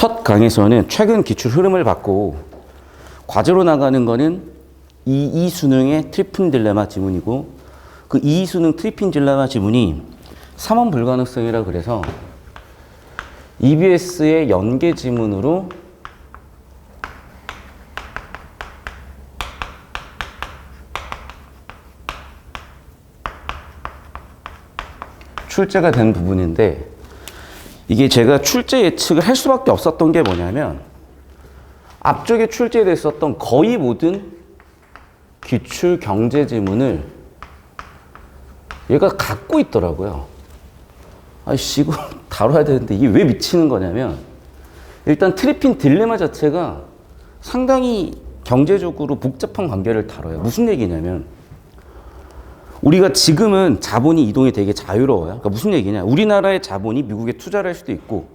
첫 강에서는 최근 기출 흐름을 받고 과제로 나가는 거는 이 수능의 트리핀 딜레마 지문이고 그 이 수능 트리핀 딜레마 지문이 3원 불가능성이라 그래서 EBS의 연계 지문으로 출제가 된 부분인데 이게 제가 출제 예측을 할 수밖에 없었던 게 뭐냐면 앞쪽에 출제됐었던 거의 모든 기출 경제 지문을 얘가 갖고 있더라고요. 아이씨, 이거 다뤄야 되는데 이게 왜 미치는 거냐면 일단 트리핀 딜레마 자체가 상당히 경제적으로 복잡한 관계를 다뤄요. 무슨 얘기냐면 우리가 지금은 자본이 이동이 되게 자유로워요. 그러니까 무슨 얘기냐? 우리나라의 자본이 미국에 투자를 할 수도 있고,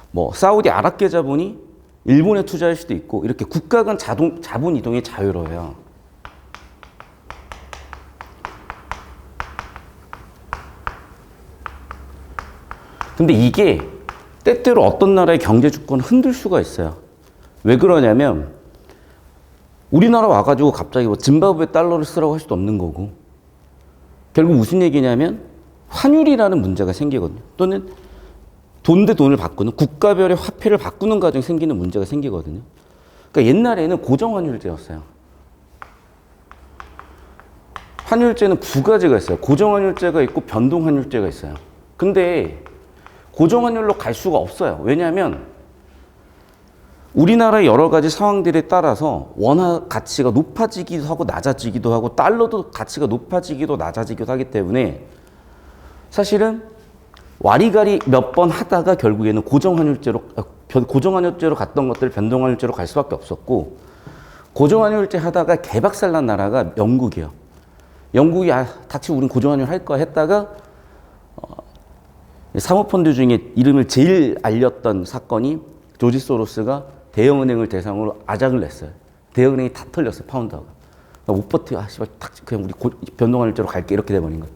뭐 사우디 아랍계 자본이 일본에 투자할 수도 있고, 이렇게 국가 간 자본 이동이 자유로워요. 근데 이게 때때로 어떤 나라의 경제 주권을 흔들 수가 있어요. 왜 그러냐면 우리나라 와가지고 갑자기 뭐 짐바브웨 달러를 쓰라고 할 수도 없는 거고. 결국 무슨 얘기냐면 환율이라는 문제가 생기거든요. 또는 돈 대 돈을 바꾸는 국가별의 화폐를 바꾸는 과정에 생기는 문제가 생기거든요. 그러니까 옛날에는 고정환율제였어요. 환율제는 두 가지가 있어요. 고정환율제가 있고 변동환율제가 있어요. 근데 고정환율로 갈 수가 없어요. 왜냐하면 우리나라의 여러 가지 상황들에 따라서 원화 가치가 높아지기도 하고 낮아지기도 하고 달러도 가치가 높아지기도 낮아지기도 하기 때문에 사실은 와리가리 몇 번 하다가 결국에는 고정환율제로 갔던 것들을 변동환율제로 갈 수밖에 없었고 고정환율제 하다가 개박살난 나라가 영국이에요. 영국이 닥치고 우린 고정환율 할 거야 했다가 사모펀드 중에 이름을 제일 알렸던 사건이 조지 소로스가 대형은행을 대상으로 아작을 냈어요. 대형은행이 다 털렸어요. 파운드가. 못 버텨. 씨발, 그냥 우리 변동환율제로 갈게. 이렇게 돼버린 거예요.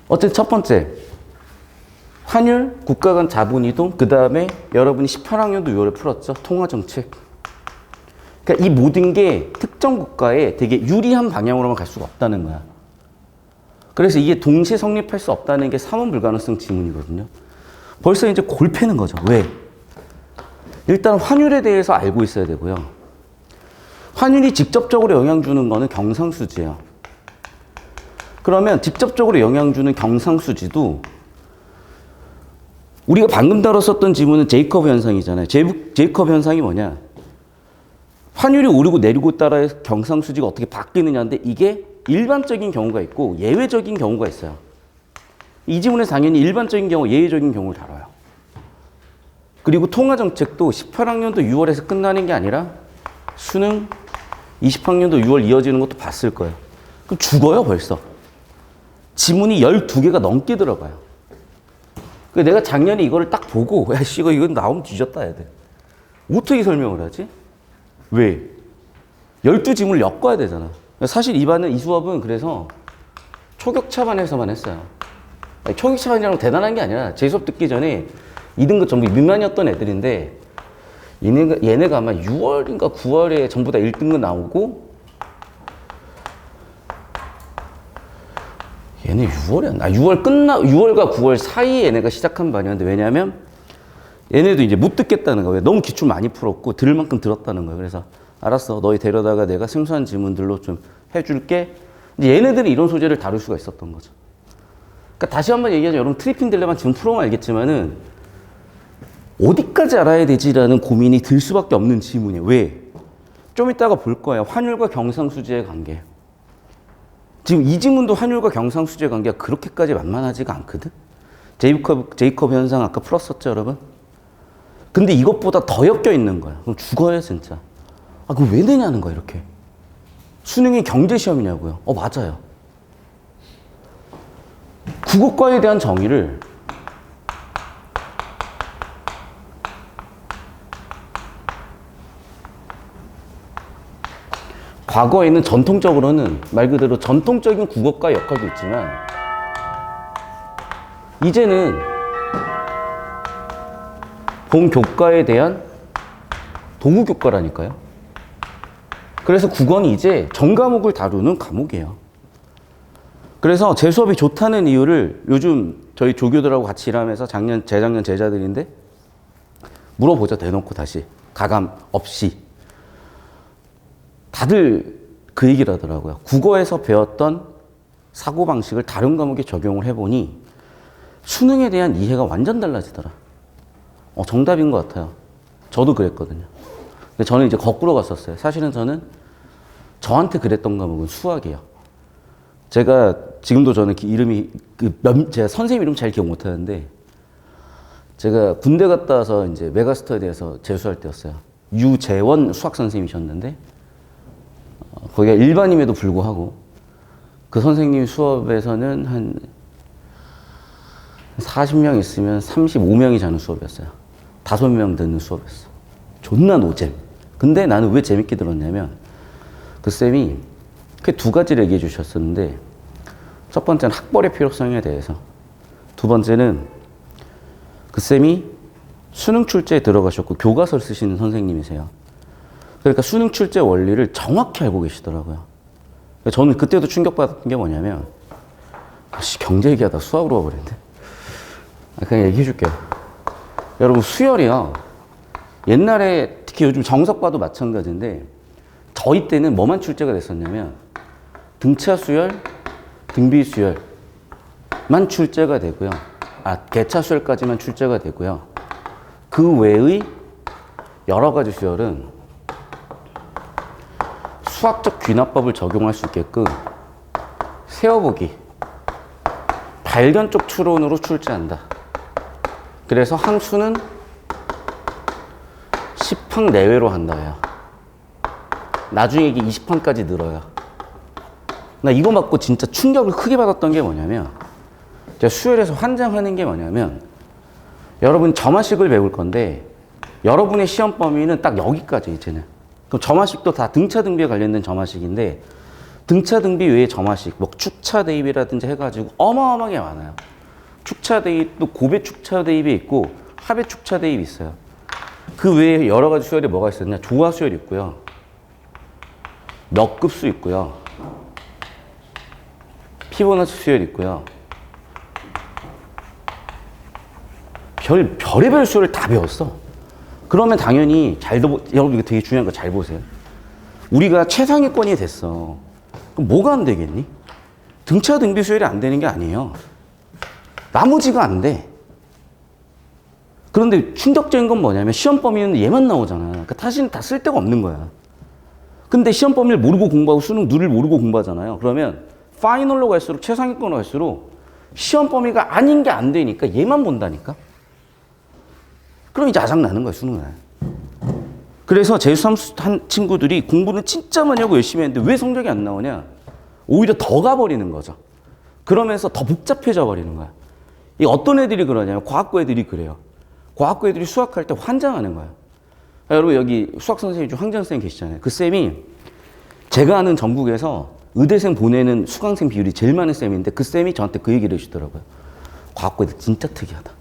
어쨌든 첫 번째. 환율, 국가 간 자본이동, 그 다음에 여러분이 18학년도 6월에 풀었죠. 통화정책. 그러니까 이 모든 게 특정 국가에 되게 유리한 방향으로만 갈 수가 없다는 거야. 그래서 이게 동시에 성립할 수 없다는 게 3원 불가능성 지문이거든요. 벌써 이제 골 패는 거죠. 왜? 일단 환율에 대해서 알고 있어야 되고요. 환율이 직접적으로 영향 주는 거는 경상수지예요. 그러면 직접적으로 영향 주는 경상수지도 우리가 방금 다뤘었던 지문은 제이콥 현상이잖아요. 제이콥 현상이 뭐냐? 환율이 오르고 내리고 따라 경상수지가 어떻게 바뀌느냐인데 이게 일반적인 경우가 있고 예외적인 경우가 있어요. 이 지문에서 당연히 일반적인 경우, 예외적인 경우를 다뤄요. 그리고 통화정책도 18학년도 6월에서 끝나는 게 아니라 수능 20학년도 6월 이어지는 것도 봤을 거예요. 그럼 죽어요, 벌써. 지문이 12개가 넘게 들어가요. 내가 작년에 이거를 딱 보고, 야, 씨, 이건 나오면 뒤졌다 해야 돼. 어떻게 설명을 하지? 왜? 12지문을 엮어야 되잖아. 사실 이 수업은 그래서 초격차반에서만 했어요. 초격차반이라고 대단한 게 아니라 제 수업 듣기 전에 2등급 전부 미만이었던 애들인데 얘네가 아마 6월인가 9월에 전부 다 1등급 나오고 얘네 6월이었나? 6월과 9월 사이에 얘네가 시작한 반이었는데 왜냐면 얘네도 이제 못 듣겠다는 거예요. 너무 기출 많이 풀었고 들을 만큼 들었다는 거예요. 그래서 알았어. 너희 데려다가 내가 생소한 지문들로 좀 해줄게. 근데 얘네들이 이런 소재를 다룰 수가 있었던 거죠. 그러니까 다시 한번 얘기하자면 여러분 트리핀 딜레마 지금 풀어보면 알겠지만은 어디까지 알아야 되지라는 고민이 들 수밖에 없는 지문이에요. 왜? 좀 이따가 볼 거예요. 환율과 경상수지의 관계. 지금 이 지문도 환율과 경상수지의 관계가 그렇게까지 만만하지가 않거든? 제이콥 현상 아까 풀었었죠, 여러분? 근데 이것보다 더 엮여 있는 거야. 그럼 죽어요, 진짜. 그거 왜 내냐는 거야, 이렇게. 수능이 경제시험이냐고요. 맞아요. 국어과에 대한 정의를 과거에는 전통적으로는 말 그대로 전통적인 국어과 역할도 있지만 이제는 본 교과에 대한 도구 교과라니까요. 그래서 국어는 이제 전 과목을 다루는 과목이에요. 그래서 제 수업이 좋다는 이유를 요즘 저희 조교들하고 같이 일하면서 재작년 제자들인데 물어보죠. 대놓고 다시. 가감 없이. 다들 그 얘기를 하더라고요. 국어에서 배웠던 사고방식을 다른 과목에 적용을 해보니 수능에 대한 이해가 완전 달라지더라. 정답인 것 같아요. 저도 그랬거든요. 근데 저는 이제 거꾸로 갔었어요. 사실은 저한테 그랬던 과목은 수학이에요. 제가 지금도 저는 이름이 제가 선생님 이름 잘 기억 못 하는데 제가 군대 갔다 와서 이제 메가스터디에서 재수할 때였어요. 유재원 수학 선생님이셨는데 거기가 일반임에도 불구하고 그 선생님 수업에서는 한 40명 있으면 35명이 자는 수업이었어요. 5명 듣는 수업이었어. 존나 노잼. 근데 나는 왜 재밌게 들었냐면 그 쌤이 크게 두 가지를 얘기해 주셨었는데 첫 번째는 학벌의 필요성에 대해서, 두 번째는 그 쌤이 수능 출제에 들어가셨고 교과서를 쓰시는 선생님이세요. 그러니까 수능 출제 원리를 정확히 알고 계시더라고요. 저는 그때도 충격받았던 게 뭐냐면 경제 얘기하다 수학으로 와버렸는데 그냥 얘기해 줄게요. 여러분 수열이요. 옛날에 특히 요즘 정석과도 마찬가지인데 저희 때는 뭐만 출제가 됐었냐면 등차 수열, 등비 수열만 출제가 되고요. 개차 수열까지만 출제가 되고요. 그 외의 여러 가지 수열은 수학적 귀납법을 적용할 수 있게끔 세어보기, 발견 쪽 추론으로 출제한다. 그래서 항수는 10항 내외로 한다요. 나중에 이게 20항까지 늘어요. 나 이거 맞고 진짜 충격을 크게 받았던 게 뭐냐면 제가 수열에서 환장하는 게 뭐냐면 여러분 점화식을 배울 건데 여러분의 시험 범위는 딱 여기까지 이제는. 그럼 점화식도 다 등차 등비에 관련된 점화식인데 등차 등비 외에 점화식, 뭐 축차 대입이라든지 해가지고 어마어마하게 많아요. 축차 대입도 고배 축차 대입이 있고 하배 축차 대입이 있어요. 그 외에 여러 가지 수열이 뭐가 있었냐? 조화 수열이 있고요. 몇 급수 있고요. 피보나치 수열이 있고요. 별의별 수열을 다 배웠어. 그러면 당연히 여러분 이거 되게 중요한 거 잘 보세요. 우리가 최상위권이 됐어. 그럼 뭐가 안 되겠니? 등차 등비 수열이 안 되는 게 아니에요. 나머지가 안 돼. 그런데 충격적인 건 뭐냐면 시험 범위는 얘만 나오잖아. 그러니까 사실은 다 쓸데가 없는 거야. 근데 시험 범위를 모르고 공부하고 수능 누를 모르고 공부하잖아요. 그러면 파이널로 갈수록 최상위권으로 갈수록 시험 범위가 아닌 게 안 되니까 얘만 본다니까. 그럼 이제 아작나는 거야, 수능은. 그래서 재수함수 한 친구들이 공부는 진짜 많이 하고 열심히 했는데 왜 성적이 안 나오냐? 오히려 더 가버리는 거죠. 그러면서 더 복잡해져 버리는 거야. 이 어떤 애들이 그러냐면 과학고 애들이 그래요. 과학고 애들이 수학할 때 환장하는 거야. 여러분 여기 수학 선생님 중 황전 쌤 계시잖아요. 그 쌤이 제가 아는 전국에서 의대생 보내는 수강생 비율이 제일 많은 쌤인데 그 쌤이 저한테 그 얘기를 해주더라고요. 과학고 애들 진짜 특이하다.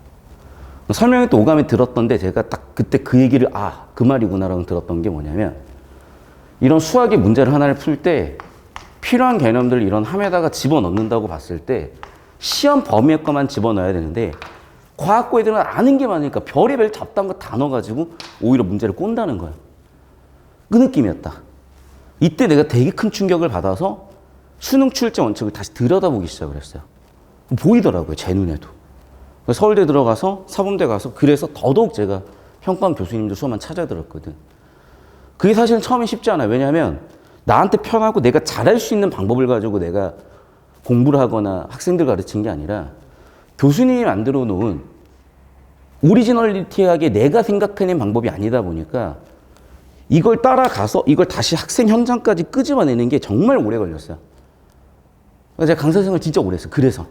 설명회 또 오감에 들었던데 제가 딱 그때 그 얘기를 그 말이구나라고 들었던 게 뭐냐면 이런 수학의 문제를 하나를 풀 때 필요한 개념들을 이런 함에다가 집어넣는다고 봤을 때 시험 범위의 것만 집어넣어야 되는데 과학고 애들은 아는 게 많으니까 별의별 잡다한 거 다 넣어가지고 오히려 문제를 꼰다는 거야. 그 느낌이었다. 이때 내가 되게 큰 충격을 받아서 수능 출제 원칙을 다시 들여다보기 시작을 했어요. 보이더라고요, 제 눈에도. 서울대 들어가서 사범대 가서 그래서 더더욱 제가 형광 교수님들 수업만 찾아들었거든. 그게 사실은 처음엔 쉽지 않아요. 왜냐하면 나한테 편하고 내가 잘할 수 있는 방법을 가지고 내가 공부를 하거나 학생들 가르친 게 아니라 교수님이 만들어 놓은 오리지널리티하게 내가 생각해낸 방법이 아니다 보니까 이걸 따라가서 이걸 다시 학생 현장까지 끄집어내는 게 정말 오래 걸렸어요. 제가 강사 생활 진짜 오래 했어요. 그래서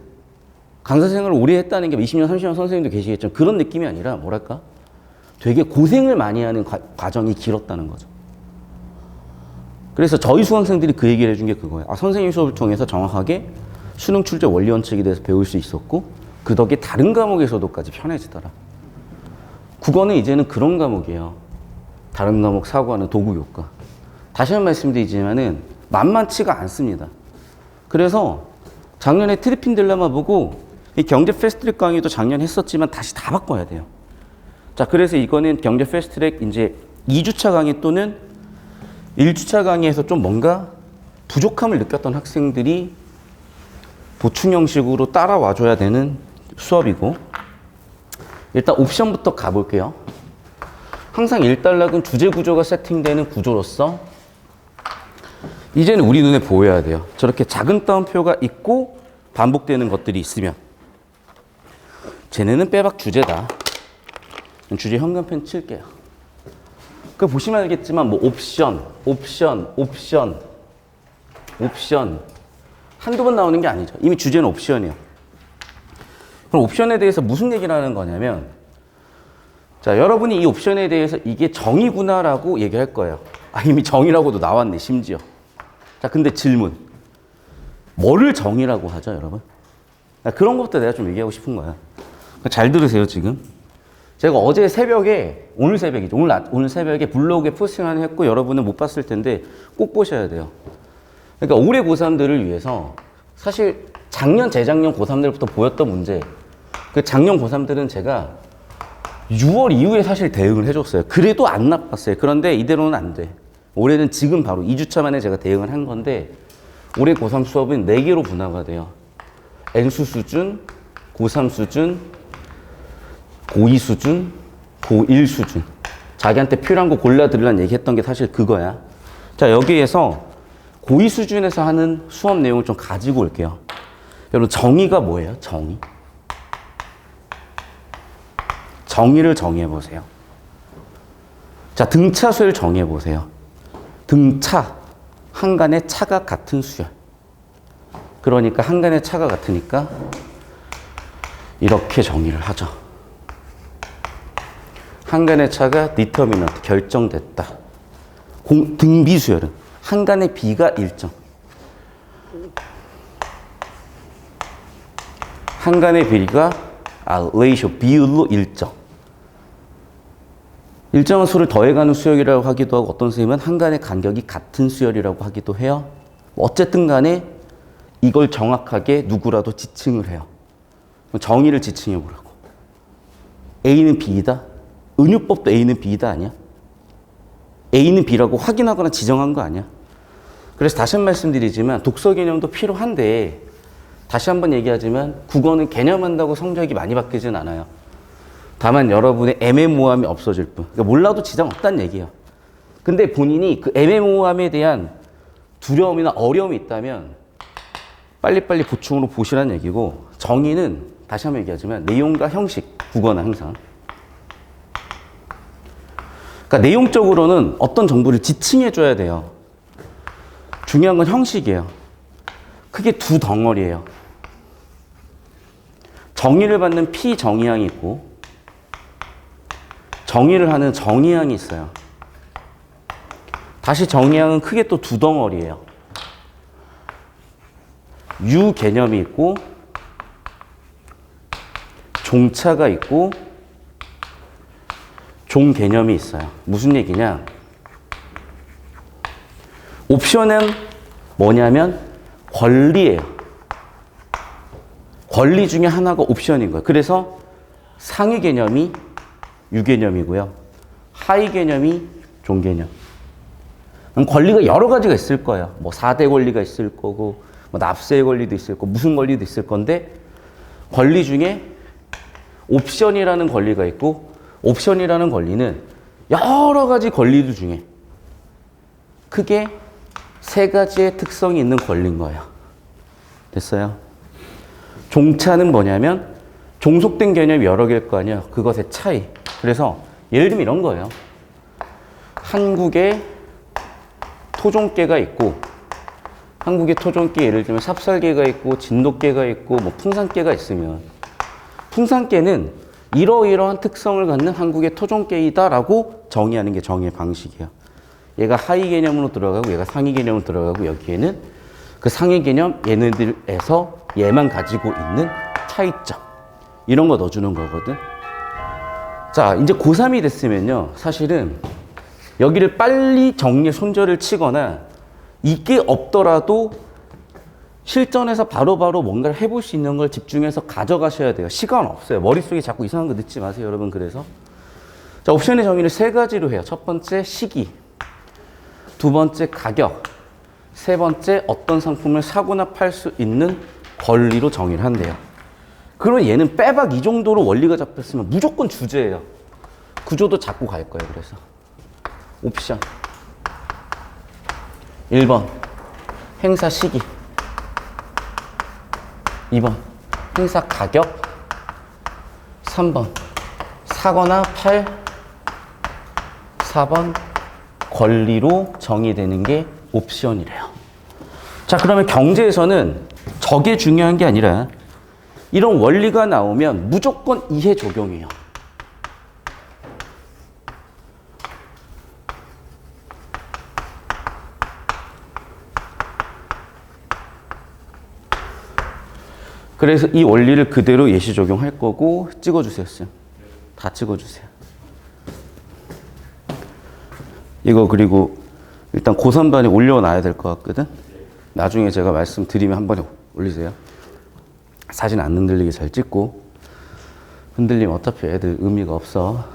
강사 생활을 오래 했다는 게 20년, 30년 선생님도 계시겠지만 그런 느낌이 아니라 뭐랄까? 되게 고생을 많이 하는 과정이 길었다는 거죠. 그래서 저희 수강생들이 그 얘기를 해준 게 그거예요. 선생님 수업을 통해서 정확하게 수능 출제 원리 원칙에 대해서 배울 수 있었고 그 덕에 다른 과목에서도까지 편해지더라. 국어는 이제는 그런 과목이에요. 다른 과목 사고하는 도구 교과. 다시 한 번 말씀드리지만은 만만치가 않습니다. 그래서 작년에 트리핀 딜레마 보고 이 경제 패스트트랙 강의도 작년 했었지만 다시 다 바꿔야 돼요. 자, 그래서 이거는 경제 패스트트랙 이제 2주차 강의 또는 1주차 강의에서 좀 뭔가 부족함을 느꼈던 학생들이 보충 형식으로 따라와 줘야 되는 수업이고, 일단 옵션부터 가볼게요. 항상 1단락은 주제 구조가 세팅되는 구조로서 이제는 우리 눈에 보여야 돼요. 저렇게 작은 따옴표가 있고 반복되는 것들이 있으면 쟤네는 빼박 주제다. 주제 현관펜 칠게요. 그 보시면 알겠지만 뭐 옵션 한두 번 나오는 게 아니죠. 이미 주제는 옵션이에요. 그럼 옵션에 대해서 무슨 얘기를 하는 거냐면, 자, 여러분이 이 옵션에 대해서 이게 정의구나라고 얘기할 거예요. 아, 이미 정의라고도 나왔네, 심지어. 자, 근데 질문. 뭐를 정의라고 하죠, 여러분? 그런 것도 내가 좀 얘기하고 싶은 거야. 잘 들으세요, 지금. 제가 어제 새벽에, 오늘 새벽이죠. 오늘 새벽에 블로그에 포스팅 하나 했고, 여러분은 못 봤을 텐데 꼭 보셔야 돼요. 그러니까 올해 고3들을 위해서 사실 작년, 재작년 고3들부터 보였던 문제, 그 작년 고3들은 제가 6월 이후에 사실 대응을 해줬어요. 그래도 안 나빴어요. 그런데 이대로는 안 돼. 올해는 지금 바로 2주차 만에 제가 대응을 한 건데, 올해 고3 수업은 4개로 분화가 돼요. N수 수준, 고3 수준, 고2 수준, 고1 수준. 자기한테 필요한 거 골라드리려는 얘기했던 게 사실 그거야. 자, 여기에서 고2 수준에서 하는 수업 내용을 좀 가지고 올게요. 여러분, 정의가 뭐예요? 정의. 정의를 정의해보세요. 자, 등차수를 정의해보세요. 등차, 한간의 차가 같은 수열. 그러니까 한간의 차가 같으니까 이렇게 정의를 하죠. 한간의 차가 디터미넌트, 결정됐다. 등비수열은 한간의 비가 일정. 한간의 비가 레이쇼, 비율로 일정. 일정한 수를 더해가는 수열이라고 하기도 하고, 어떤 선생님은 한간의 간격이 같은 수열이라고 하기도 해요. 어쨌든 간에 이걸 정확하게 누구라도 지칭을 해요. 정의를 지칭해 보라고. A는 B이다? 은유법도 A는 B이다 아니야? A는 B라고 확인하거나 지정한 거 아니야? 그래서 다시 한 번 말씀드리지만 독서 개념도 필요한데, 다시 한번 얘기하지만 국어는 개념한다고 성적이 많이 바뀌진 않아요. 다만 여러분의 애매모호함이 없어질 뿐. 그러니까 몰라도 지장 없다는 얘기예요. 근데 본인이 그 애매모호함에 대한 두려움이나 어려움이 있다면 빨리빨리 보충으로 보시라는 얘기고, 정의는 다시 한번 얘기하지만 내용과 형식, 국어는 항상. 그러니까 내용적으로는 어떤 정보를 지칭해 줘야 돼요. 중요한 건 형식이에요. 크게 두 덩어리예요. 정의를 받는 피정의항이 있고 정의를 하는 정의항이 있어요. 다시 정의항은 크게 또 두 덩어리예요. 유 개념이 있고 종차가 있고 종 개념이 있어요. 무슨 얘기냐? 옵션은 뭐냐면 권리예요. 권리 중에 하나가 옵션인 거예요. 그래서 상위 개념이 유 개념이고요. 하위 개념이 종 개념. 권리가 여러 가지가 있을 거예요. 뭐 4대 권리가 있을 거고, 뭐 납세의 권리도 있을 거고, 무슨 권리도 있을 건데, 권리 중에 옵션이라는 권리가 있고, 옵션이라는 권리는 여러 가지 권리들 중에 크게 세 가지의 특성이 있는 권리인 거예요. 됐어요? 종차는 뭐냐면 종속된 개념이 여러 개일 거 아니에요. 그것의 차이. 그래서 예를 들면 이런 거예요. 한국에 토종계가 있고, 한국의 토종계 예를 들면 삽살계가 있고 진돗계가 있고 뭐 풍산계가 있으면, 풍산계는 이러이러한 특성을 갖는 한국의 토종계이다라고 정의하는 게 정의의 방식이에요. 얘가 하위 개념으로 들어가고 얘가 상위 개념으로 들어가고, 여기에는 그 상위 개념 얘네들에서 얘만 가지고 있는 차이점, 이런 거 넣어주는 거거든. 자, 이제 고3이 됐으면요. 사실은 여기를 빨리 정리 손절을 치거나 이게 없더라도 실전에서 바로바로 뭔가를 해볼 수 있는 걸 집중해서 가져가셔야 돼요. 시간 없어요. 머릿속에 자꾸 이상한 거 넣지 마세요, 여러분. 그래서 자, 옵션의 정의를 세 가지로 해요. 첫 번째 시기, 두 번째 가격, 세 번째 어떤 상품을 사거나 팔 수 있는 권리로 정의를 한대요. 그러면 얘는 빼박 이 정도로 원리가 잡혔으면 무조건 주제예요. 구조도 잡고 갈 거예요. 그래서 옵션 1번 행사 시기, 2번 행사 가격, 3번 사거나 팔, 4번 권리로 정의되는 게 옵션이래요. 자, 그러면 경제에서는 저게 중요한 게 아니라 이런 원리가 나오면 무조건 이해 적용해요. 그래서 이 원리를 그대로 예시 적용할 거고 찍어주세요. 쌤. 다 찍어주세요. 이거 그리고 일단 고3반에 올려놔야 될 것 같거든. 나중에 제가 말씀드리면 한 번에 올리세요. 사진 안 흔들리게 잘 찍고. 흔들리면 어차피 애들 의미가 없어.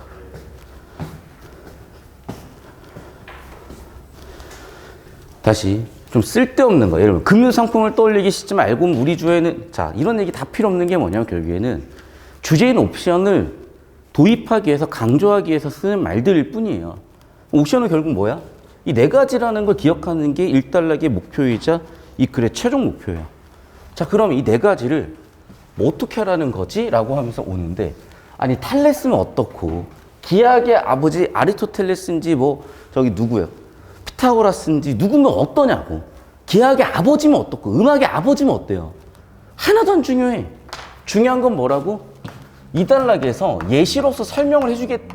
다시 좀 쓸데없는 거. 예를 들면 금융상품을 떠올리기 쉽지 말고 우리 주에는 자, 이런 얘기 다 필요 없는 게 뭐냐면 결국에는 주제인 옵션을 도입하기 위해서 강조하기 위해서 쓰는 말들일 뿐이에요. 옵션은 결국 뭐야? 이 네 가지라는 걸 기억하는 게 1단락의 목표이자 이 글의 최종 목표예요. 자, 그럼 이 네 가지를 뭐 어떻게 하라는 거지? 라고 하면서 오는데, 아니 탈레스는 어떻고 기하의 아버지 아리스토텔레스인지 뭐 저기 누구예요? 피타고라스인지 누구면 어떠냐고. 기하의 아버지면 어떻고 음악의 아버지면 어때요? 하나도 안 중요해. 중요한 건 뭐라고? 이 단락에서 예시로서 설명을 해주게.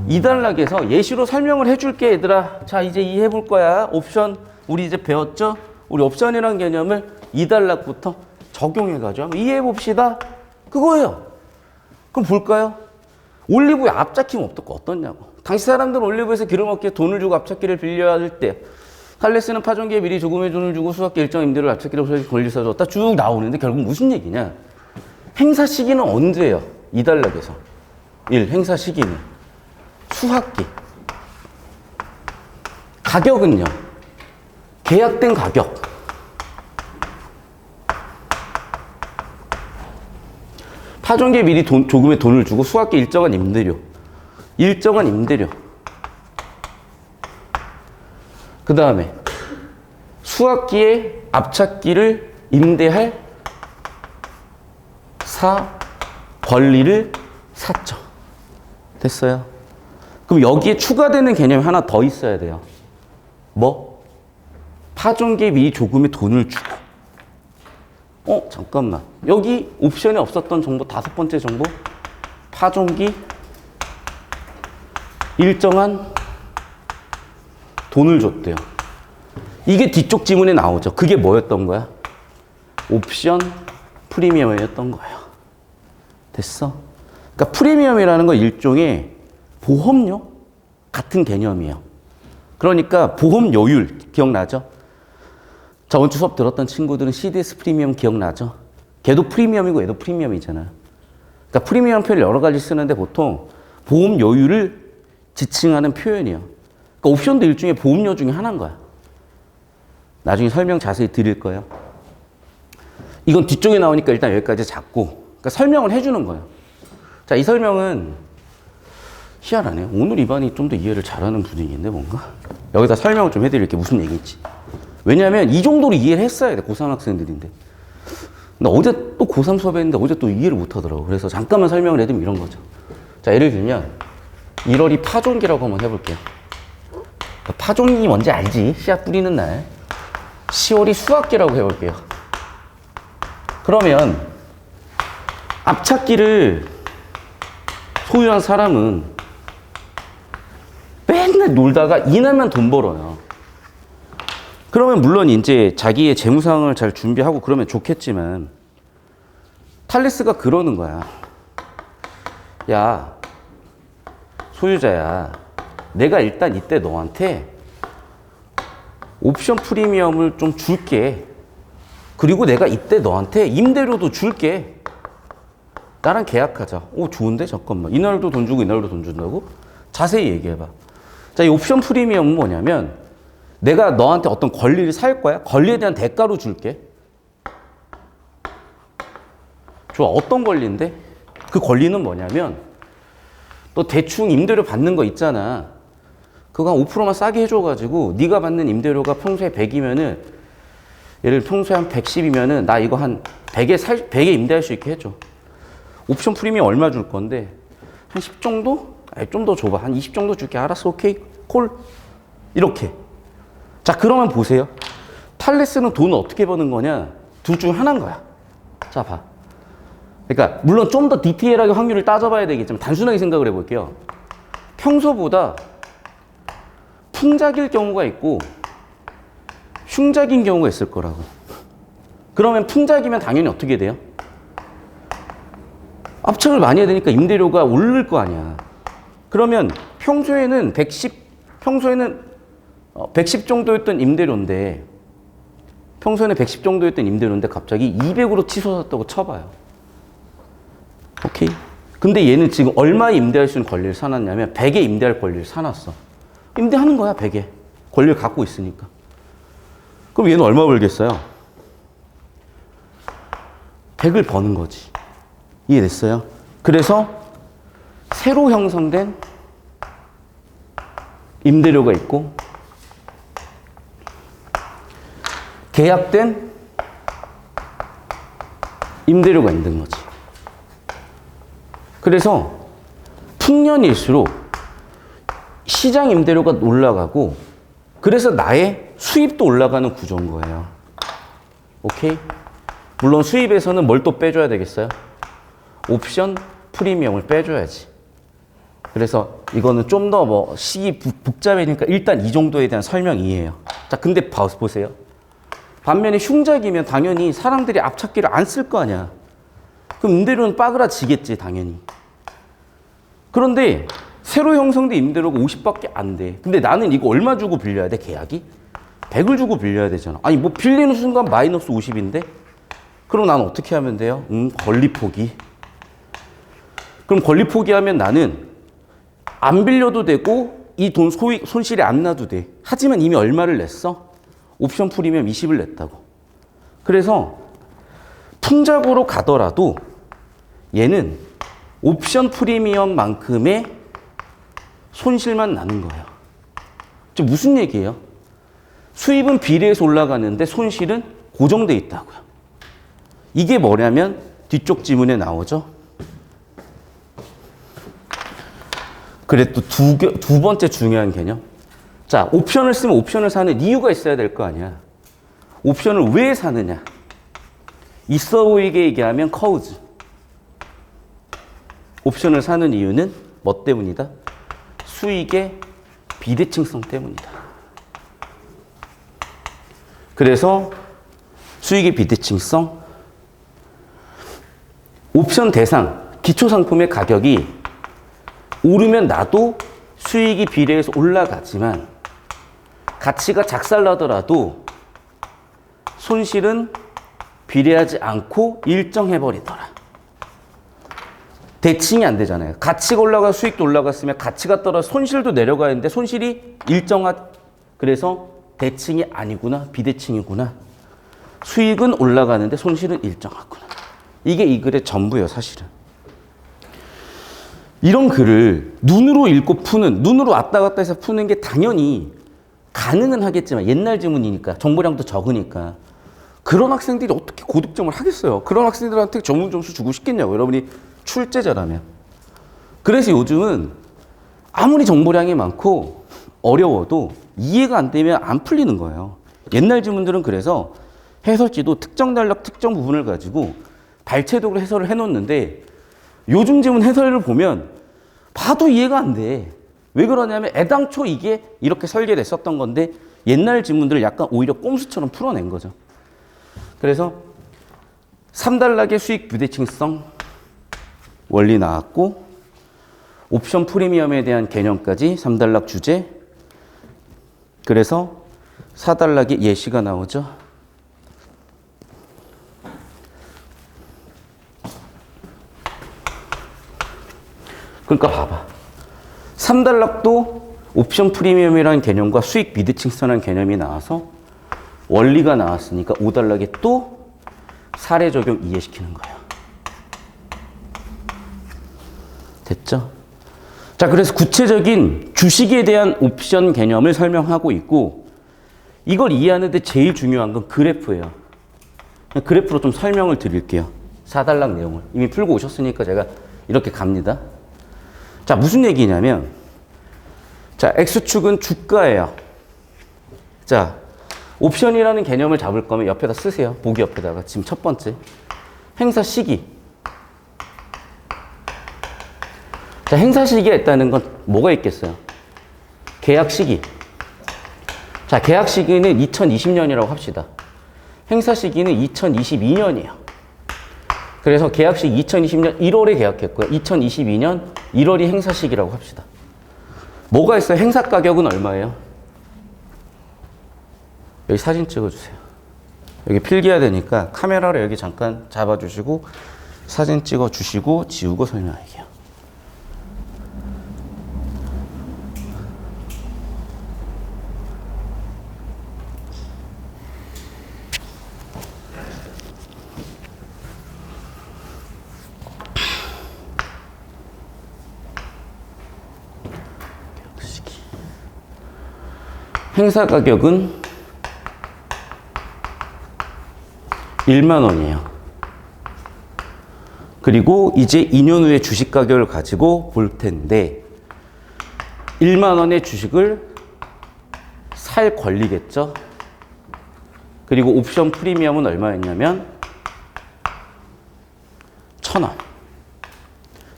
이 단락에서 예시로 설명을 해줄게 얘들아. 자, 이제 이해해볼 거야. 옵션 우리 이제 배웠죠? 우리 옵션이라는 개념을 이 단락부터 적용해가지고 한번 이해해봅시다. 그거예요. 그럼 볼까요? 올리브유 앞잡기면 어떻냐고. 당시 사람들은 올리브유에서 기름 얻기에 돈을 주고 앞잡기를 빌려야 할 때 칼레스는 파종기에 미리 조금의 돈을 주고 수학기 일정 임대료 앞잡기를 권리서 줬다 쭉 나오는데 결국 무슨 얘기냐? 행사 시기는 언제예요? 이 단락에서 1. 행사 시기는 수학기. 가격은요? 계약된 가격. 파종기에 미리 조금의 돈을 주고 수학기 일정한 임대료. 일정한 임대료. 그 다음에 수학기에 앞찾기를 임대할 권리를 샀죠. 됐어요? 그럼 여기에 추가되는 개념이 하나 더 있어야 돼요. 뭐? 파종기에 미리 조금의 돈을 주고. 잠깐만. 여기 옵션에 없었던 정보, 5번째 정보. 파종기 일정한 돈을 줬대요. 이게 뒤쪽 지문에 나오죠. 그게 뭐였던 거야? 옵션 프리미엄이었던 거예요. 됐어? 그러니까 프리미엄이라는 건 일종의 보험료 같은 개념이에요. 그러니까 보험료율 기억나죠? 저번 주 수업 들었던 친구들은 CDS 프리미엄 기억나죠? 걔도 프리미엄이고 얘도 프리미엄이잖아. 그러니까 프리미엄 표현을 여러 가지 쓰는데 보통 보험료율을 지칭하는 표현이에요. 그러니까 옵션도 일종의 보험료 중에 하나인 거야. 나중에 설명 자세히 드릴 거예요. 이건 뒤쪽에 나오니까 일단 여기까지 잡고, 그러니까 설명을 해주는 거예요. 자, 이 설명은 희한하네요. 오늘 이 반이 좀 더 이해를 잘하는 분위기인데 뭔가? 여기다 설명을 좀 해드릴게요. 무슨 얘기인지. 왜냐하면 이 정도로 이해를 했어야 돼. 고3 학생들인데. 근데 어제 또 고3 수업했는데 어제 또 이해를 못 하더라고. 그래서 잠깐만 설명을 해드리면 이런 거죠. 자, 예를 들면 1월이 파종기라고 한번 해볼게요. 파종이 뭔지 알지? 씨앗 뿌리는 날. 10월이 수확기라고 해볼게요. 그러면 앞찾기를 소유한 사람은 맨날 놀다가 이날만 돈 벌어요. 그러면 물론 이제 자기의 재무상을 잘 준비하고 그러면 좋겠지만 탈레스가 그러는 거야. 야, 소유자야, 내가 일단 이때 너한테 옵션 프리미엄을 좀 줄게. 그리고 내가 이때 너한테 임대료도 줄게. 나랑 계약하자. 오, 좋은데? 잠깐만. 이날도 돈 주고 이날도 돈 준다고? 자세히 얘기해봐. 자, 이 옵션 프리미엄은 뭐냐면 내가 너한테 어떤 권리를 살 거야. 권리에 대한 대가로 줄게. 좋아. 어떤 권리인데? 그 권리는 뭐냐면 너 대충 임대료 받는 거 있잖아. 그거 한 5%만 싸게 해줘가지고 네가 받는 임대료가 평소에 100이면은 예를 들어 평소에 한 110이면은 나 이거 한 100에 임대할 수 있게 해줘. 옵션 프리미엄 얼마 줄 건데? 한 10 정도? 아니, 좀 더 줘봐. 한 20 정도 줄게. 알았어. 오케이. 콜. 이렇게. 자, 그러면 보세요. 탈레스는 돈을 어떻게 버는 거냐? 둘 중 하나인 거야. 자, 봐. 그러니까 물론 좀 더 디테일하게 확률을 따져봐야 되겠지만 단순하게 생각을 해볼게요. 평소보다 풍작일 경우가 있고 흉작인 경우가 있을 거라고. 그러면 풍작이면 당연히 어떻게 돼요? 압착을 많이 해야 되니까 임대료가 오를 거 아니야. 그러면 평소에는 110 정도였던 임대료인데 갑자기 200으로 치솟았다고 쳐봐요. 오케이? 근데 얘는 지금 얼마에 임대할 수 있는 권리를 사놨냐면 100에 임대할 권리를 사놨어. 임대하는 거야, 100에. 권리를 갖고 있으니까. 그럼 얘는 얼마 벌겠어요? 100을 버는 거지. 이해됐어요? 그래서 새로 형성된 임대료가 있고 계약된 임대료가 있는 거지. 그래서 풍년일수록 시장 임대료가 올라가고 그래서 나의 수입도 올라가는 구조인 거예요. 오케이? 물론 수입에서는 뭘 또 빼줘야 되겠어요? 옵션 프리미엄을 빼줘야지. 그래서 이거는 좀 더 뭐 시기 복잡하니까 일단 이 정도에 대한 설명이에요. 자, 근데 보세요. 반면에 흉작이면 당연히 사람들이 앞찾기를 안 쓸 거 아니야. 그럼 임대료는 빠그라지겠지, 당연히. 그런데 새로 형성된 임대료가 50밖에 안 돼. 근데 나는 이거 얼마 주고 빌려야 돼, 계약이? 100을 주고 빌려야 되잖아. 아니, 뭐 빌리는 순간 마이너스 50인데? 그럼 나는 어떻게 하면 돼요? 권리 포기. 그럼 권리 포기하면 나는 안 빌려도 되고 이 돈 손실이 안 나도 돼. 하지만 이미 얼마를 냈어? 옵션 프리미엄 20을 냈다고. 그래서 풍작으로 가더라도 얘는 옵션 프리미엄만큼의 손실만 나는 거예요. 지금 무슨 얘기예요? 수입은 비례해서 올라가는데 손실은 고정돼 있다고요. 이게 뭐냐면 뒤쪽 지문에 나오죠. 그래, 또 두 번째 중요한 개념. 자, 옵션을 쓰면 옵션을 사는 이유가 있어야 될 거 아니야. 옵션을 왜 사느냐? 있어 보이게 얘기하면 커우즈. 옵션을 사는 이유는 뭐 때문이다? 수익의 비대칭성 때문이다. 그래서 수익의 비대칭성, 옵션 대상, 기초상품의 가격이 오르면 나도 수익이 비례해서 올라가지만 가치가 작살나더라도 손실은 비례하지 않고 일정해버리더라. 대칭이 안 되잖아요. 가치가 올라가 수익도 올라갔으면 가치가 떨어져 손실도 내려가야 하는데 손실이 그래서 대칭이 아니구나, 비대칭이구나. 수익은 올라가는데 손실은 일정하구나. 이게 이 글의 전부예요, 사실은. 이런 글을 눈으로 읽고 눈으로 왔다 갔다 해서 푸는 게 당연히 가능은 하겠지만 옛날 지문이니까 정보량도 적으니까 그런 학생들이 어떻게 고득점을 하겠어요? 그런 학생들한테 전문 점수 주고 싶겠냐고, 여러분이 출제자라면. 그래서 요즘은 아무리 정보량이 많고 어려워도 이해가 안 되면 안 풀리는 거예요. 옛날 지문들은 그래서 해설지도 특정 단락 특정 부분을 가지고 발췌도로 해설을 해놓는데 요즘 지문 해설을 보면 봐도 이해가 안 돼. 왜 그러냐면 애당초 이게 이렇게 설계됐었던 건데 옛날 지문들을 약간 오히려 꼼수처럼 풀어낸 거죠. 그래서 3단락의 수익 비대칭성 원리 나왔고 옵션 프리미엄에 대한 개념까지 3단락 주제. 그래서 4단락에 예시가 나오죠. 그러니까 봐봐. 3단락도 옵션 프리미엄이라는 개념과 수익 비대칭성이라는 개념이 나와서 원리가 나왔으니까 5단락에 또 사례 적용 이해시키는 거예요. 됐죠? 자, 그래서 구체적인 주식에 대한 옵션 개념을 설명하고 있고, 이걸 이해하는데 제일 중요한 건 그래프예요. 그래프로 좀 설명을 드릴게요. 4단락 내용을. 이미 풀고 오셨으니까 제가 이렇게 갑니다. 자, 무슨 얘기냐면, 자, X축은 주가예요. 자, 옵션이라는 개념을 잡을 거면 옆에다 쓰세요. 보기 옆에다가. 지금 첫 번째. 행사 시기. 자, 행사 시기가 있다는 건 뭐가 있겠어요? 계약 시기. 자, 계약 시기는 2020년이라고 합시다. 행사 시기는 2022년이에요. 그래서 계약 시기 2020년 1월에 계약했고요. 2022년 1월이 행사 시기라고 합시다. 뭐가 있어요? 행사 가격은 얼마예요? 여기 사진 찍어주세요. 여기 필기해야 되니까 카메라를 여기 잠깐 잡아주시고 사진 찍어주시고 지우고 설명할게요. 행사 가격은 1만 원이에요. 그리고 이제 2년 후에 주식 가격을 가지고 볼 텐데 1만 원의 주식을 살 권리겠죠. 그리고 옵션 프리미엄은 얼마였냐면 1,000원.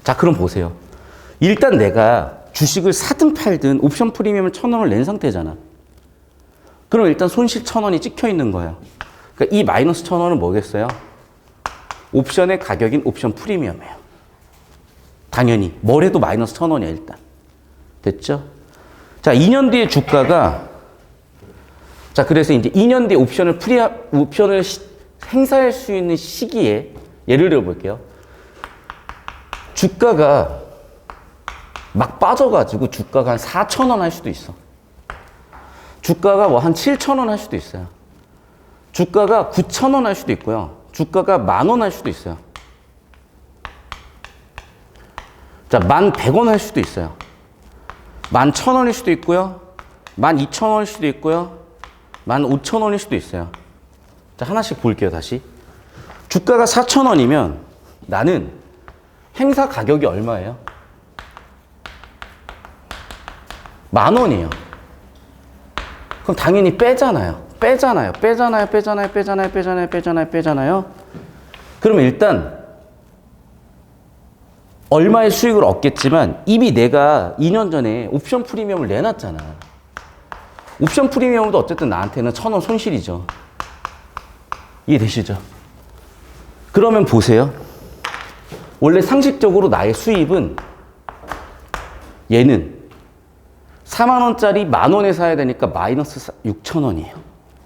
자, 그럼 보세요. 일단 내가 주식을 사든 팔든 옵션 프리미엄을 1,000원을 낸 상태잖아. 그럼 일단 손실 1,000원이 찍혀 있는 거예요. 그러니까 이 마이너스 1,000원은 뭐겠어요? 옵션의 가격인 옵션 프리미엄이에요. 당연히 뭐래도 마이너스 1,000원이야 일단. 됐죠? 자, 2년 뒤에 주가가, 자, 그래서 이제 2년 뒤에 옵션을 행사할 수 있는 시기에 예를 들어 볼게요. 주가가 막 빠져가지고 주가가 한 4,000원 할 수도 있어. 주가가 뭐 한 7,000원 할 수도 있어요. 주가가 9,000원 할 수도 있고요. 주가가 10,000원 할 수도 있어요. 자, 11,100원 할 수도 있어요. 11,000원일 수도 있고요. 12,000원일 수도 있고요. 15,000원일 수도 있어요. 자, 하나씩 볼게요, 다시. 주가가 4,000원이면 나는 행사 가격이 얼마예요? 10,000원이에요. 그럼 당연히 빼잖아요. 빼잖아요. 그러면 일단 얼마의 수익을 얻겠지만 이미 내가 2년 전에 옵션 프리미엄을 내놨잖아. 옵션 프리미엄도 어쨌든 나한테는 1,000원 손실이죠. 이해되시죠? 그러면 보세요. 원래 상식적으로 나의 수입은 얘는 4만 원짜리 10,000원에 사야 되니까 마이너스 6,000원이에요.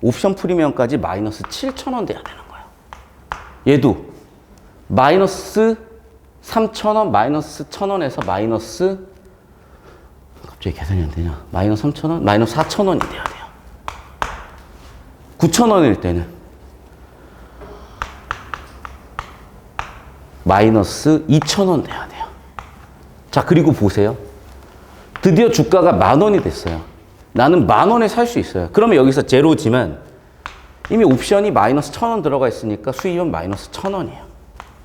옵션 프리미엄까지 마이너스 7,000원 돼야 되는 거예요. 얘도 마이너스 3,000원, 마이너스 1,000원에서 마이너스, 갑자기 계산이 안 되냐? 마이너스 3,000원, 마이너스 4,000원이 돼야 돼요. 9,000원일 때는 마이너스 2,000원 돼야 돼요. 자, 그리고 보세요. 드디어 주가가 10,000원이 됐어요. 나는 10,000원에 살 수 있어요. 그러면 여기서 제로지만 이미 옵션이 마이너스 1,000원 들어가 있으니까 수익은 마이너스 1,000원이에요.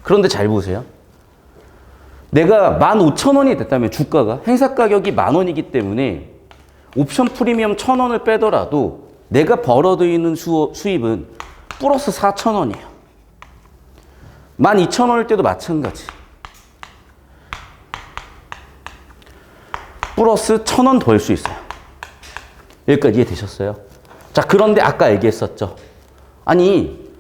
그런데 잘 보세요. 내가 15,000원이 됐다면 주가가 행사 가격이 10,000원이기 때문에 옵션 프리미엄 1,000원을 빼더라도 내가 벌어들이는 수입은 플러스 4,000원이에요. 12,000원일 때도 마찬가지. 플러스 1,000원 더 할 수 있어요. 여기까지 이해되셨어요? 자, 그런데 아까 얘기했었죠. 아니,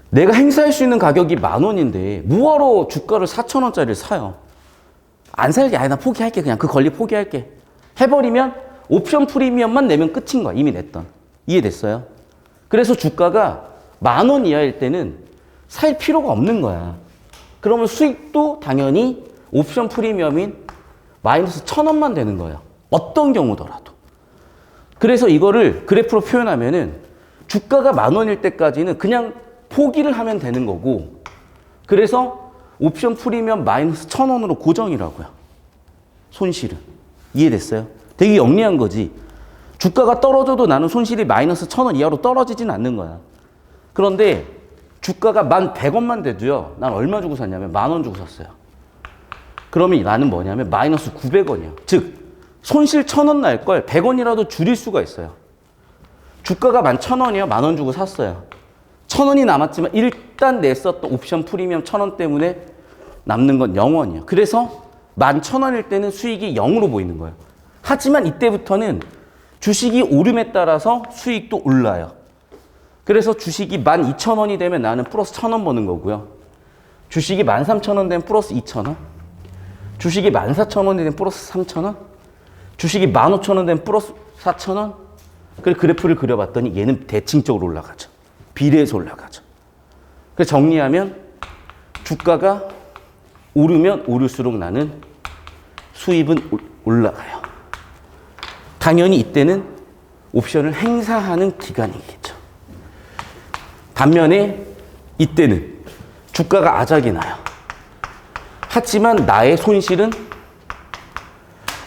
내가 행사할 수 있는 가격이 10,000원인데 뭐하러 주가를 4,000원짜리를 사요? 안 살게. 나 포기할게. 그냥 그 권리 포기할게. 해버리면 옵션 프리미엄만 내면 끝인 거야. 이미 냈던. 이해됐어요? 그래서 주가가 10,000원 이하일 때는 살 필요가 없는 거야. 그러면 수익도 당연히 옵션 프리미엄인 마이너스 1,000원만 되는 거예요. 어떤 경우더라도. 그래서 이거를 그래프로 표현하면은 주가가 10,000원일 때까지는 그냥 포기를 하면 되는 거고, 그래서 옵션 프리미엄 마이너스 1,000원으로 고정이라고요. 손실은. 이해됐어요? 되게 영리한 거지. 주가가 떨어져도 나는 손실이 마이너스 1,000원 이하로 떨어지진 않는 거야. 그런데 주가가 1,100원만 돼도요, 난 얼마 주고 샀냐면 10,000원 주고 샀어요. 그러면 나는 뭐냐면 마이너스 900원이야. 즉 손실 1,000원 날 걸 100원이라도 줄일 수가 있어요. 주가가 11,000원이요. 10,000원 주고 샀어요. 1,000원이 남았지만 일단 냈었던 옵션 프리미엄 1,000원 때문에 남는 건 0원이에요. 그래서 11,000원일 때는 수익이 0으로 보이는 거예요. 하지만 이때부터는 주식이 오름에 따라서 수익도 올라요. 그래서 주식이 12,000원이 되면 나는 플러스 1,000원 버는 거고요. 주식이 13,000원 되면 플러스 2,000원. 주식이 14,000원이 되면 플러스 3,000원. 주식이 15,000원 되면 플러스 4,000원. 그래서 그래프를 그려봤더니 얘는 대칭적으로 올라가죠. 비례해서 올라가죠. 그래서 정리하면 주가가 오르면 오를수록 나는 수입은 올라가요. 당연히 이때는 옵션을 행사하는 기간이겠죠. 반면에 이때는 주가가 아작이 나요. 하지만 나의 손실은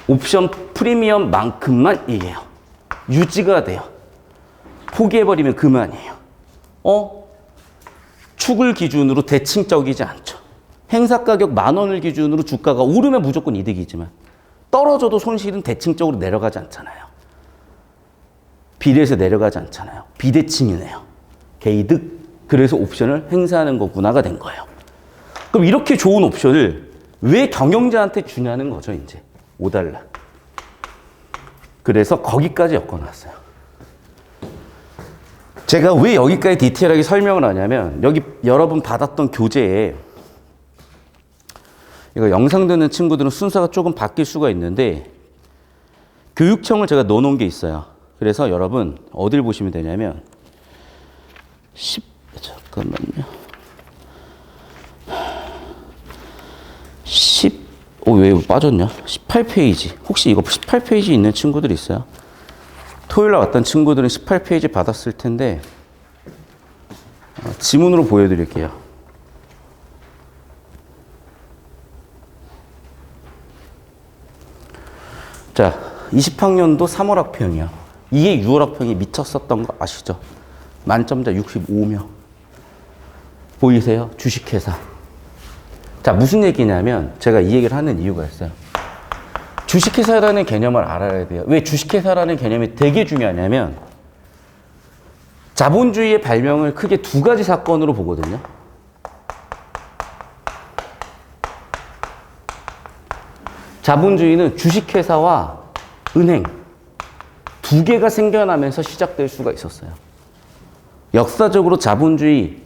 옵션 프리미엄만큼만 이에요. 유지가 돼요. 포기해버리면 그만이에요. 축을 기준으로 대칭적이지 않죠. 행사 가격 10,000원을 기준으로 주가가 오르면 무조건 이득이지만 떨어져도 손실은 대칭적으로 내려가지 않잖아요. 비례해서 내려가지 않잖아요. 비대칭이네요. 개이득. 그래서 옵션을 행사하는 거구나가 된 거예요. 그럼 이렇게 좋은 옵션을 왜 경영자한테 주냐는 거죠, 이제. 5달러. 그래서 거기까지 엮어놨어요. 제가 왜 여기까지 디테일하게 설명을 하냐면, 여기 여러분 받았던 교재에, 이거 영상 듣는 친구들은 순서가 조금 바뀔 수가 있는데, 교육청을 제가 넣어놓은 게 있어요. 그래서 여러분, 어딜 보시면 되냐면, 잠깐만요. 왜 빠졌냐? 18페이지. 혹시 이거 18페이지 있는 친구들 있어요? 토요일날 왔던 친구들은 18페이지 받았을 텐데, 지문으로 보여드릴게요. 자, 20학년도 3월 학평이요. 이게 6월 학평이 미쳤었던 거 아시죠? 만점자 65명. 보이세요? 주식회사. 자, 무슨 얘기냐면 제가 이 얘기를 하는 이유가 있어요. 주식회사라는 개념을 알아야 돼요. 왜 주식회사라는 개념이 되게 중요하냐면 자본주의의 발명을 크게 두 가지 사건으로 보거든요. 자본주의는 주식회사와 은행 두 개가 생겨나면서 시작될 수가 있었어요. 역사적으로 자본주의,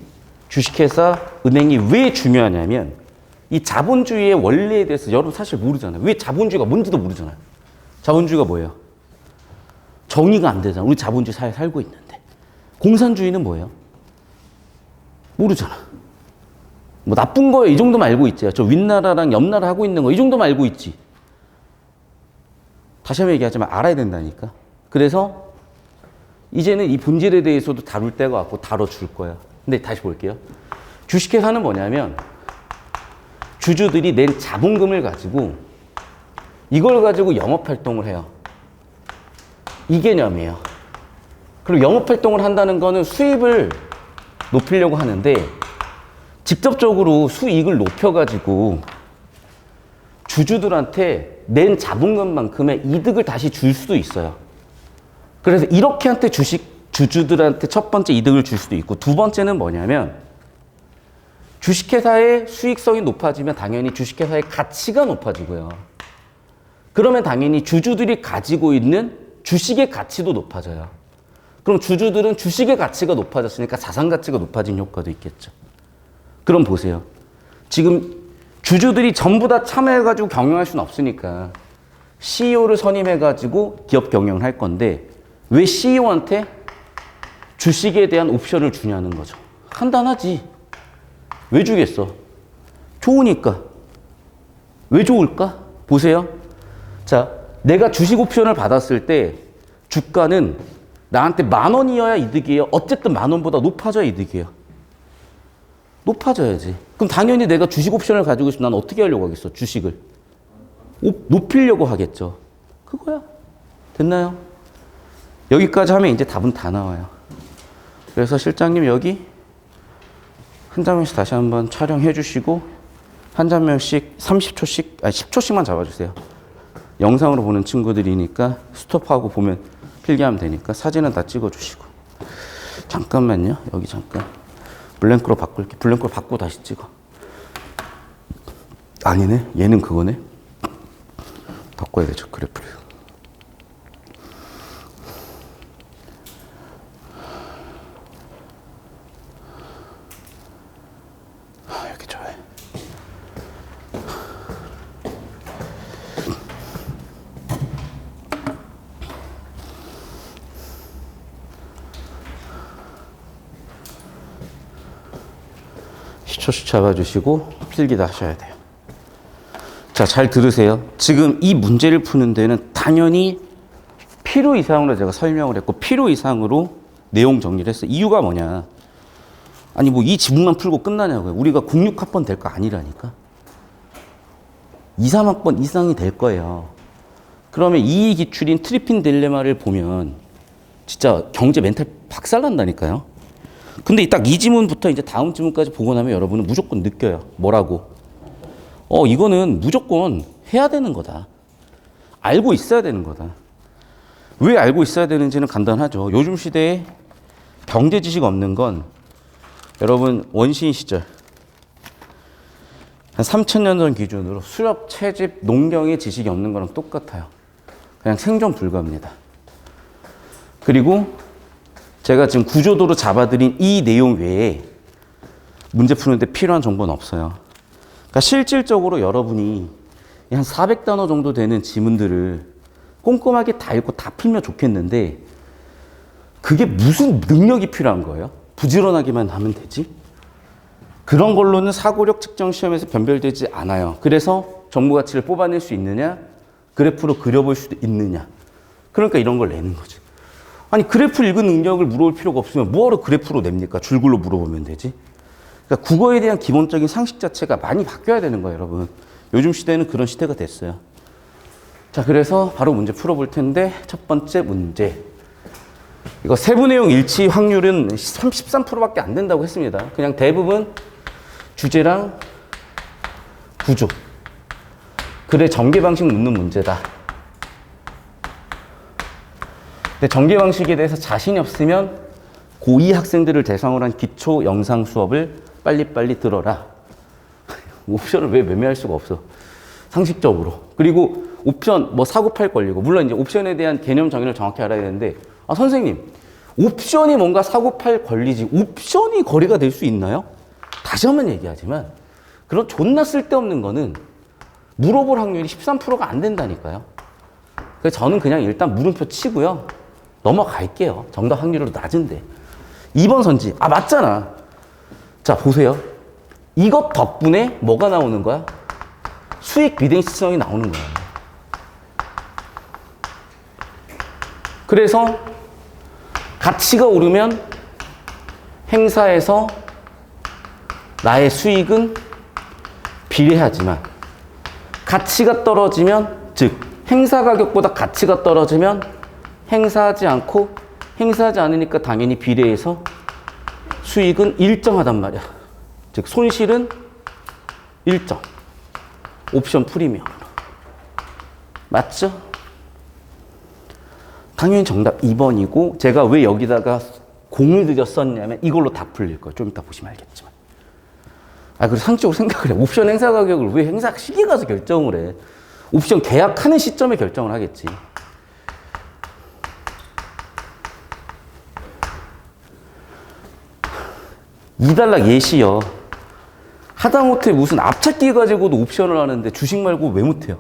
주식회사, 은행이 왜 중요하냐면 이 자본주의의 원리에 대해서 여러분 사실 모르잖아요. 왜 자본주의가 뭔지도 모르잖아요. 자본주의가 뭐예요? 정의가 안 되잖아. 우리 자본주의 사회에 살고 있는데. 공산주의는 뭐예요? 모르잖아. 뭐 나쁜 거예요. 이 정도만 알고 있지. 저 윗나라랑 옆나라 하고 있는 거 이 정도만 알고 있지. 다시 한번 얘기하지만 알아야 된다니까. 그래서 이제는 이 본질에 대해서도 다룰 때가 왔고 다뤄줄 거야. 근데 다시 볼게요. 주식회사는 뭐냐면 주주들이 낸 자본금을 가지고 이걸 가지고 영업활동을 해요. 이 개념이에요. 그리고 영업활동을 한다는 거는 수입을 높이려고 하는데 직접적으로 수익을 높여가지고 주주들한테 낸 자본금만큼의 이득을 다시 줄 수도 있어요. 그래서 이렇게 한테 주주들한테 첫 번째 이득을 줄 수도 있고 두 번째는 뭐냐면 주식회사의 수익성이 높아지면 당연히 주식회사의 가치가 높아지고요. 그러면 당연히 주주들이 가지고 있는 주식의 가치도 높아져요. 그럼 주주들은 주식의 가치가 높아졌으니까 자산 가치가 높아진 효과도 있겠죠. 그럼 보세요. 지금 주주들이 전부 다 참여해가지고 경영할 수는 없으니까 CEO를 선임해가지고 기업 경영을 할 건데 왜 CEO한테 주식에 대한 옵션을 주냐는 거죠. 간단하지. 왜 주겠어? 좋으니까. 왜 좋을까? 보세요. 자, 내가 주식 옵션을 받았을 때 주가는 나한테 10,000원이어야 이득이에요. 어쨌든 10,000원보다 높아져야 이득이에요. 높아져야지. 그럼 당연히 내가 주식 옵션을 가지고 있으면 난 어떻게 하려고 하겠어? 주식을. 높이려고 하겠죠. 그거야. 됐나요? 여기까지 하면 이제 답은 다 나와요. 그래서 실장님 여기 한 장면씩 다시 한번 촬영해 주시고 한 장면씩 30초씩, 아니 10초씩만 잡아주세요. 영상으로 보는 친구들이니까 스톱하고 보면 필기하면 되니까 사진은 다 찍어주시고. 잠깐만요. 여기 잠깐. 블랭크로 바꿀게. 블랭크로 바꾸고 다시 찍어. 아니네. 얘는 그거네. 바꿔야 되죠. 그래프를. 여기 좋아요. 시초씩 잡아주시고 필기도 하셔야 돼요. 자, 잘 들으세요. 지금 이 문제를 푸는 데는 당연히 필요 이상으로 제가 설명을 했고 필요 이상으로 내용 정리를 했어요. 이유가 뭐냐. 아니 뭐 이 지문만 풀고 끝나냐고요. 우리가 06학번 될 거 아니라니까. 2, 3학번 이상이 될 거예요. 그러면 이 기출인 트리핀 딜레마를 보면 진짜 경제 멘탈 박살난다니까요. 근데 딱 이 지문부터 이제 다음 지문까지 보고 나면 여러분은 무조건 느껴요. 뭐라고? 이거는 무조건 해야 되는 거다. 알고 있어야 되는 거다. 왜 알고 있어야 되는지는 간단하죠. 요즘 시대에 경제 지식 없는 건 여러분 원시인 시절 한 3,000년 전 기준으로 수렵, 채집, 농경의 지식이 없는 거랑 똑같아요. 그냥 생존 불가입니다. 그리고 제가 지금 구조도로 잡아드린 이 내용 외에 문제 푸는데 필요한 정보는 없어요. 그러니까 실질적으로 여러분이 한 400단어 정도 되는 지문들을 꼼꼼하게 다 읽고 다 풀면 좋겠는데 그게 무슨 능력이 필요한 거예요? 부지런하기만 하면 되지? 그런 걸로는 사고력 측정 시험에서 변별되지 않아요. 그래서 정보 가치를 뽑아낼 수 있느냐? 그래프로 그려볼 수도 있느냐? 그러니까 이런 걸 내는 거지. 아니 그래프 읽은 능력을 물어볼 필요가 없으면 뭐하러 그래프로 냅니까? 줄글로 물어보면 되지. 그러니까 국어에 대한 기본적인 상식 자체가 많이 바뀌어야 되는 거예요, 여러분. 요즘 시대는 그런 시대가 됐어요. 자, 그래서 바로 문제 풀어볼 텐데 첫 번째 문제. 이거 세부 내용 일치 확률은 13%밖에 안 된다고 했습니다. 그냥 대부분 주제랑 구조. 그래 전개 방식 묻는 문제다. 근데 전개 방식에 대해서 자신이 없으면 고2 학생들을 대상으로 한 기초 영상 수업을 빨리빨리 들어라. 옵션을 왜 매매할 수가 없어. 상식적으로. 그리고 옵션 뭐 사고 팔 권리고 물론 이제 옵션에 대한 개념 정의를 정확히 알아야 되는데 선생님 옵션이 뭔가 사고 팔 권리지 옵션이 거래가 될 수 있나요? 다시 한번 얘기하지만 그런 존나 쓸데없는 거는 물어볼 확률이 13%가 안 된다니까요. 그래서 저는 그냥 일단 물음표 치고요. 넘어갈게요. 정답 확률도 낮은데. 2번 선지. 맞잖아. 자, 보세요. 이것 덕분에 뭐가 나오는 거야? 수익 비대칭성이 나오는 거야. 그래서 가치가 오르면 행사에서 나의 수익은 비례하지만 가치가 떨어지면 즉 행사 가격보다 가치가 떨어지면 행사하지 않으니까 당연히 비례해서 수익은 일정하단 말이야. 즉 손실은 일정. 옵션 프리미엄. 맞죠? 당연히 정답 2번이고 제가 왜 여기다가 공을 들여 썼냐면 이걸로 다 풀릴 거예요. 좀 이따 보시면 알겠지만. 그리고 상식적으로 생각을 해. 옵션 행사 가격을 왜 행사 시기에 가서 결정을 해. 옵션 계약하는 시점에 결정을 하겠지. $2 예시요. 하다못해 무슨 앞찾기 가지고도 옵션을 하는데 주식 말고 왜 못해요?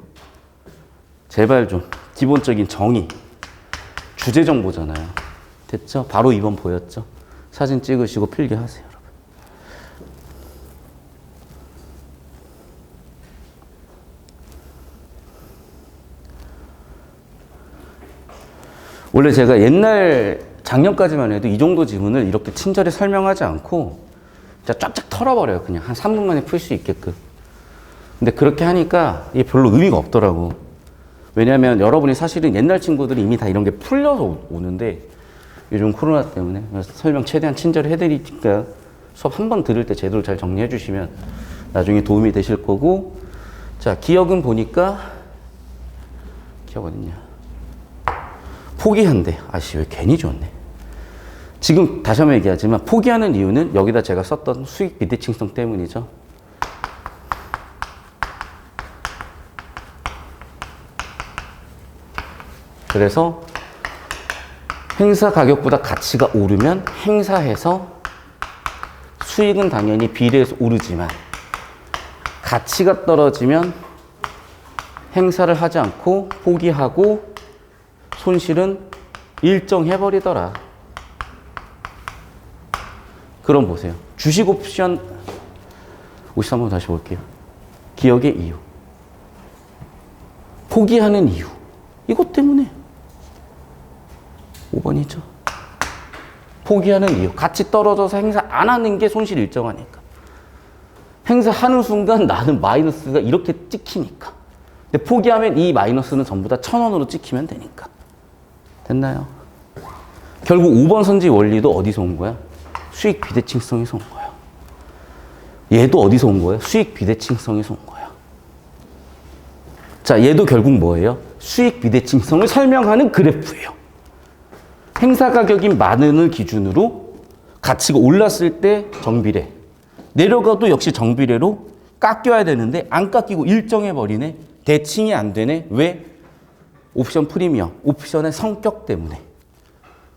제발 좀 기본적인 정의, 주제 정보잖아요. 됐죠? 바로 2번 보였죠? 사진 찍으시고 필기하세요, 여러분. 원래 제가 작년까지만 해도 이 정도 지문을 이렇게 친절히 설명하지 않고 진짜 쫙쫙 털어버려요. 그냥 한 3분 만에 풀 수 있게끔. 근데 그렇게 하니까 이게 별로 의미가 없더라고. 왜냐면 여러분이 사실은 옛날 친구들이 이미 다 이런 게 풀려서 오는데 요즘 코로나 때문에 설명 최대한 친절히 해드리니까 수업 한 번 들을 때 제대로 잘 정리해 주시면 나중에 도움이 되실 거고. 자, 기억은 보니까 기억 어딨냐? 포기한대. 아씨, 왜 괜히 줬네. 지금 다시 한번 얘기하지만 포기하는 이유는 여기다 제가 썼던 수익 비대칭성 때문이죠. 그래서 행사 가격보다 가치가 오르면 행사해서 수익은 당연히 비례해서 오르지만 가치가 떨어지면 행사를 하지 않고 포기하고 손실은 일정해버리더라. 그럼 보세요. 주식 옵션 53번 다시 볼게요. 기억의 이유. 포기하는 이유. 이것 때문에 5번이죠. 포기하는 이유. 같이 떨어져서 행사 안 하는 게 손실 일정하니까. 행사하는 순간 나는 마이너스가 이렇게 찍히니까. 근데 포기하면 이 마이너스는 전부 다 1,000원으로 찍히면 되니까. 됐나요? 결국 5번 선지 원리도 어디서 온 거야? 수익 비대칭성에서 온 거야. 얘도 어디서 온 거예요? 수익 비대칭성에서 온 거야. 자, 얘도 결국 뭐예요? 수익 비대칭성을 설명하는 그래프예요. 행사 가격인 만원을 기준으로 가치가 올랐을 때 정비례, 내려가도 역시 정비례로 깎여야 되는데 안 깎이고 일정해버리네. 대칭이 안 되네. 왜? 옵션 프리미엄, 옵션의 성격 때문에.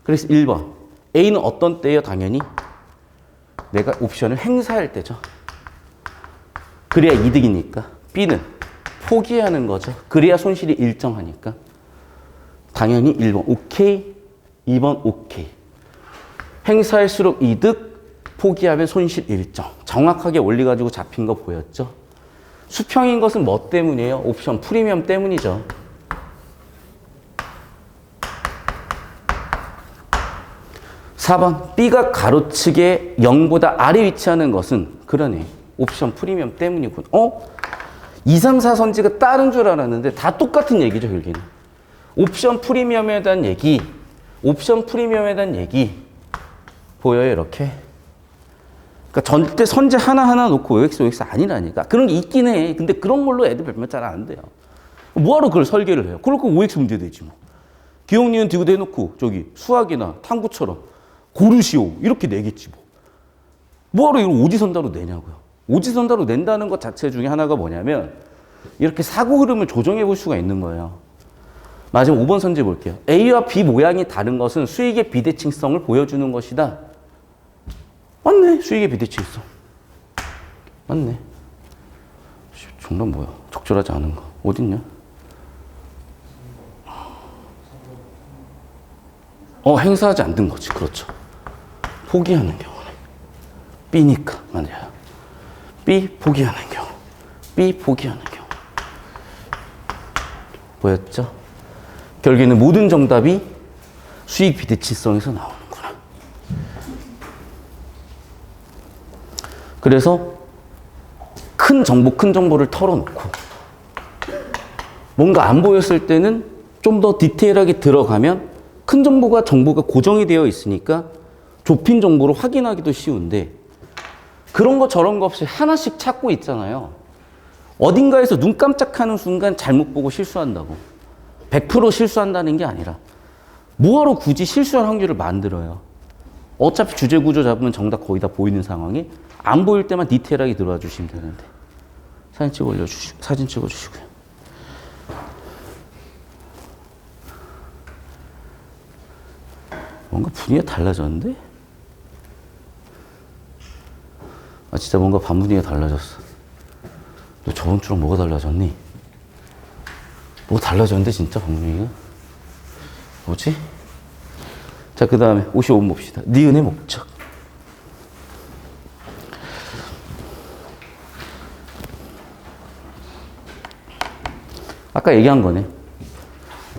그래서 1번 A는 어떤 때예요? 당연히 내가 옵션을 행사할 때죠. 그래야 이득이니까. B는 포기하는 거죠. 그래야 손실이 일정하니까. 당연히 1번 오케이, 2번 오케이. 행사할수록 이득, 포기하면 손실 일정. 정확하게 원리 가지고 잡힌 거 보였죠? 수평인 것은 뭐 때문이에요? 옵션 프리미엄 때문이죠. (4번) B가 가로측에 0보다 아래 위치하는 것은 그러네. 옵션 프리미엄 때문이군. 2, 3, 4 선지가 다른 줄 알았는데 다 똑같은 얘기죠, 결국에는. 옵션 프리미엄에 대한 얘기, 옵션 프리미엄에 대한 얘기 보여요, 이렇게. 그러니까 절대 선지 하나하나 놓고 OX, OX 아니라니까. 그런 게 있긴 해. 근데 그런 걸로 애들 별말 잘 안 돼요. 뭐하러 그걸 설계를 해요? 그럴 거면 OX 문제 되지 뭐. 기억, 니은, 디귿 해놓고 저기 수학이나 탐구처럼 고르시오 이렇게 내겠지 뭐. 뭐하러 이걸 오지선다로 내냐고요. 오지선다로 낸다는 것 자체 중에 하나가 뭐냐면 이렇게 사고 흐름을 조정해 볼 수가 있는 거예요. 마지막 5번 선지 볼게요. A와 B 모양이 다른 것은 수익의 비대칭성을 보여주는 것이다. 맞네. 수익의 비대칭성. 맞네. 정답 뭐야? 적절하지 않은 거. 어딨냐? 행사하지 않는 거지. 그렇죠. 포기하는 경우네. B니까. 맞아요. B 포기하는 경우. B 포기하는 경우. 보였죠? 결국에는 모든 정답이 수익 비대칭성에서 나오는구나. 그래서 큰 정보를 털어놓고 뭔가 안 보였을 때는 좀 더 디테일하게 들어가면 큰 정보가 고정이 되어 있으니까 좁힌 정보를 확인하기도 쉬운데 그런 거 저런 거 없이 하나씩 찾고 있잖아요. 어딘가에서 눈 깜짝하는 순간 잘못 보고 실수한다고. 100% 실수한다는 게 아니라 뭐하러 굳이 실수할 확률을 만들어요. 어차피 주제 구조 잡으면 정답 거의 다 보이는 상황에 안 보일 때만 디테일하게 들어와 주시면 되는데 사진 찍어 주시고요. 뭔가 분위기가 달라졌는데? 진짜 뭔가 반 분위기가 달라졌어. 너 저번 주랑 뭐가 달라졌니? 뭐가 달라졌는데 진짜 반 분위기가? 뭐지? 자, 그 다음에 55번 봅시다. 니은의 목적. 아까 얘기한 거네.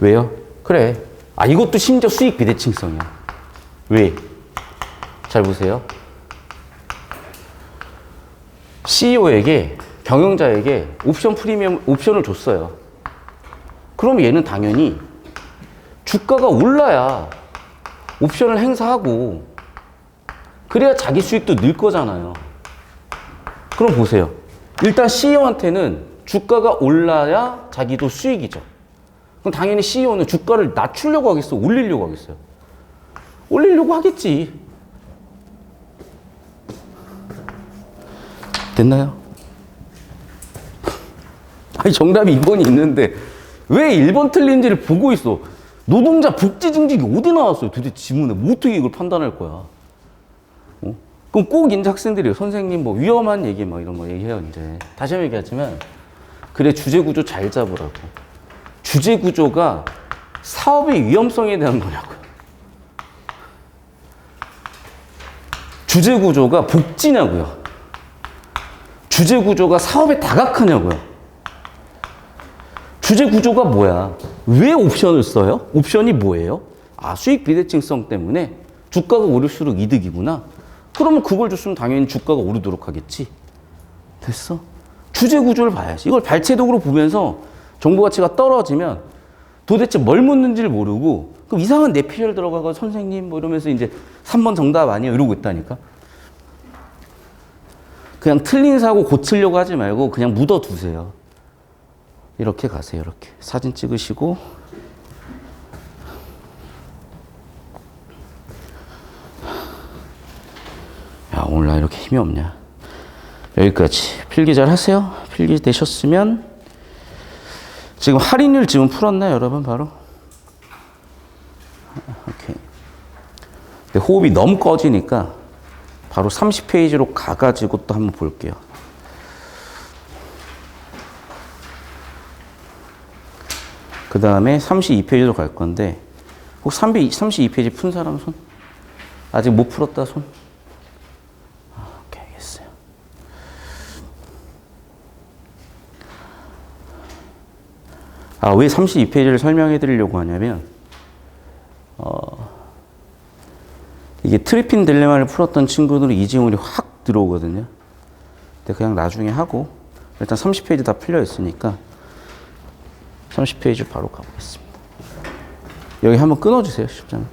왜요? 그래. 아, 이것도 심지어 수익 비대칭성이야. 왜? 잘 보세요. CEO에게, 경영자에게 옵션 프리미엄, 옵션을 줬어요. 그럼 얘는 당연히 주가가 올라야 옵션을 행사하고, 그래야 자기 수익도 늘 거잖아요. 그럼 보세요. 일단 CEO한테는 주가가 올라야 자기도 수익이죠. 그럼 당연히 CEO는 주가를 낮추려고 하겠어? 올리려고 하겠어요? 올리려고 하겠지. 됐나요? 아니, 정답이 2번이 있는데 왜 1번 틀린지를 보고 있어? 노동자 복지 증직이 어디 나왔어요? 도대체 지문에 뭐 어떻게 이걸 판단할 거야? 그럼 꼭 이제 학생들이요. 선생님 뭐 위험한 얘기 막 이런 거 얘기해요. 이제 다시 한번 얘기하지만, 그래, 주제 구조 잘 잡으라고. 주제 구조가 사업의 위험성에 대한 거냐고요. 주제 구조가 복지냐고요. 주제 구조가 사업에 다각화냐고요. 주제 구조가 뭐야? 왜 옵션을 써요? 옵션이 뭐예요? 아, 수익 비대칭성 때문에 주가가 오를수록 이득이구나. 그러면 그걸 줬으면 당연히 주가가 오르도록 하겠지. 됐어? 주제 구조를 봐야지. 이걸 발췌독으로 보면서 정보 가치가 떨어지면 도대체 뭘 묻는지를 모르고, 그럼 이상한 내피셜 들어가고 선생님 뭐 이러면서 이제 3번 정답 아니에요? 이러고 있다니까. 그냥 틀린 사고 고치려고 하지 말고 그냥 묻어두세요. 이렇게 가세요. 이렇게 사진 찍으시고, 야, 오늘 나 이렇게 힘이 없냐. 여기까지. 필기 잘 하세요. 필기 되셨으면, 지금 할인율 지금 풀었나요, 여러분? 바로. 오케이. 근데 호흡이 너무 꺼지니까 바로 30페이지로 가가지고 또 한번 볼게요. 그 다음에 32페이지로 갈 건데, 혹 32페이지 푼 사람 손? 아직 못 풀었다 손? 오케이, 알겠어요. 아, 왜 32페이지를 설명해 드리려고 하냐면, 이게 트리핀 딜레마를 풀었던 친구들은 이 지문이 확 들어오거든요. 근데 그냥 나중에 하고, 일단 30페이지 다 풀려 있으니까 30페이지 바로 가보겠습니다. 여기 한번 끊어주세요, 10장.